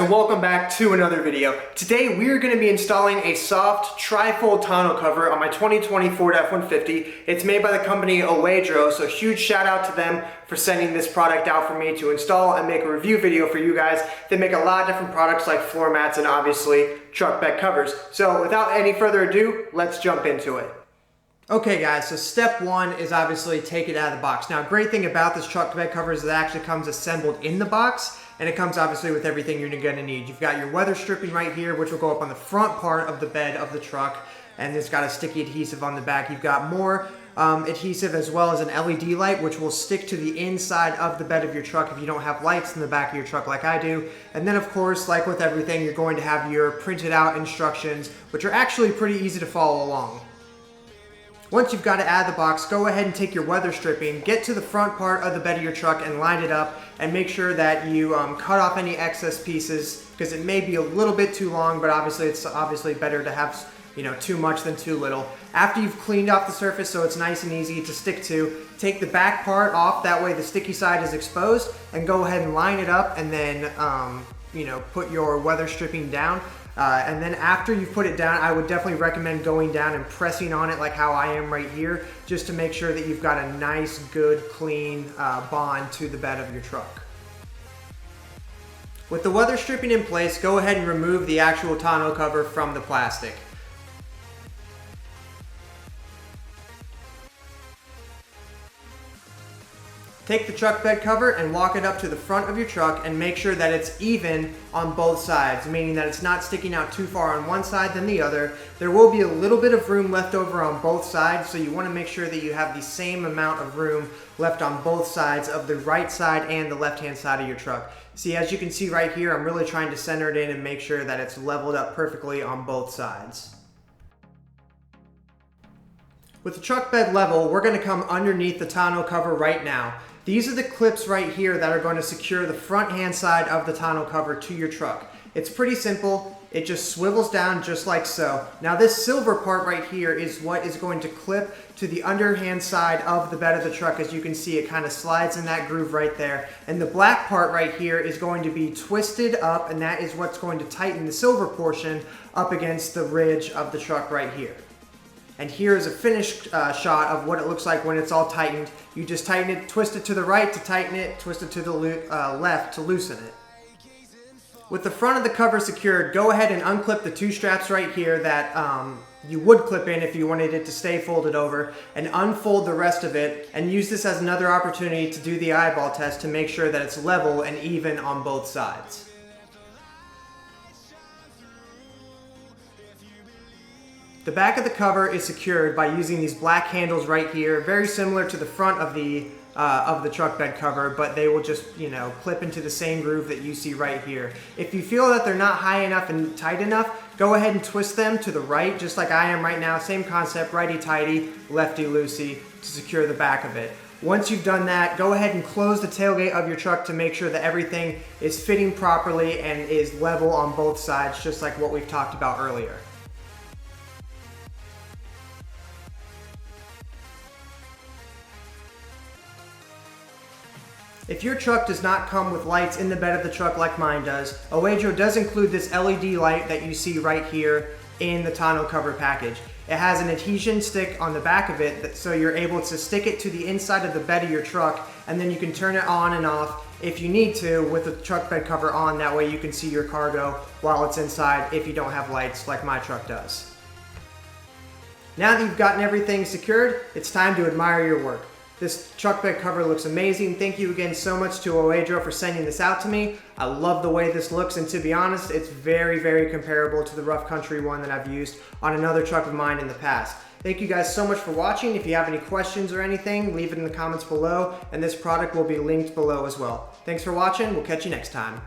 and welcome back to another video. Today we are going to be installing a soft tri-fold tonneau cover on my 2020 Ford F-150. It's made by the company Oedro, so huge shout out to them for sending this product out for me to install and make a review video for you guys. They make a lot of different products like floor mats and obviously truck bed covers. So without any further ado, let's jump into it. Okay guys, so step one is obviously take it out of the box. Now, great thing about this truck bed cover is it actually comes assembled in the box, and it comes obviously with everything you're gonna need. You've got your weather stripping right here, which will go up on the front part of the bed of the truck, and it's got a sticky adhesive on the back. You've got more adhesive as well as an LED light, which will stick to the inside of the bed of your truck if you don't have lights in the back of your truck like I do. And then of course, like with everything, you're going to have your printed out instructions, which are actually pretty easy to follow along. Once you've got it out of the box, go ahead and take your weather stripping, get to the front part of the bed of your truck and line it up, and make sure that you cut off any excess pieces, because it may be a little bit too long, but obviously it's better to have too much than too little. After you've cleaned off the surface so it's nice and easy to stick to, take the back part off, that way the sticky side is exposed, and go ahead and line it up, and then put your weather stripping down. And then after you've put it down, I would definitely recommend going down and pressing on it like how I am right here, just to make sure that you've got a nice, good, clean bond to the bed of your truck. With the weather stripping in place, go ahead and remove the actual tonneau cover from the plastic. Take the truck bed cover and walk it up to the front of your truck and make sure that it's even on both sides, meaning that it's not sticking out too far on one side than the other. There will be a little bit of room left over on both sides, so you want to make sure that you have the same amount of room left on both sides of the right side and the left-hand side of your truck. See, as you can see right here, I'm really trying to center it in and make sure that it's leveled up perfectly on both sides. With the truck bed level, we're going to come underneath the tonneau cover right now. These are the clips right here that are going to secure the front hand side of the tonneau cover to your truck. It's pretty simple. It just swivels down just like so. Now this silver part right here is what is going to clip to the underhand side of the bed of the truck. As you can see, it kind of slides in that groove right there. And the black part right here is going to be twisted up, and that is what's going to tighten the silver portion up against the ridge of the truck right here. And here is a finished shot of what it looks like when it's all tightened. You just tighten it, twist it to the right to tighten it, twist it to the left to loosen it. With the front of the cover secured, go ahead and unclip the two straps right here that you would clip in if you wanted it to stay folded over, and unfold the rest of it, and use this as another opportunity to do the eyeball test to make sure that it's level and even on both sides. The back of the cover is secured by using these black handles right here, very similar to the front of the truck bed cover, but they will just, clip into the same groove that you see right here. If you feel that they're not high enough and tight enough, go ahead and twist them to the right, just like I am right now. Same concept, righty-tighty, lefty-loosey to secure the back of it. Once you've done that, go ahead and close the tailgate of your truck to make sure that everything is fitting properly and is level on both sides, just like what we've talked about earlier. If your truck does not come with lights in the bed of the truck like mine does, Oedro does include this LED light that you see right here in the tonneau cover package. It has an adhesion stick on the back of it, so you're able to stick it to the inside of the bed of your truck, and then you can turn it on and off if you need to with the truck bed cover on. That way you can see your cargo while it's inside if you don't have lights like my truck does. Now that you've gotten everything secured, it's time to admire your work. This truck bed cover looks amazing. Thank you again so much to Oedro for sending this out to me. I love the way this looks, and to be honest, it's very, very comparable to the rough country one that I've used on another truck of mine in the past. Thank you guys so much for watching. If you have any questions or anything, leave it in the comments below, and this product will be linked below as well. Thanks for watching. We'll catch you next time.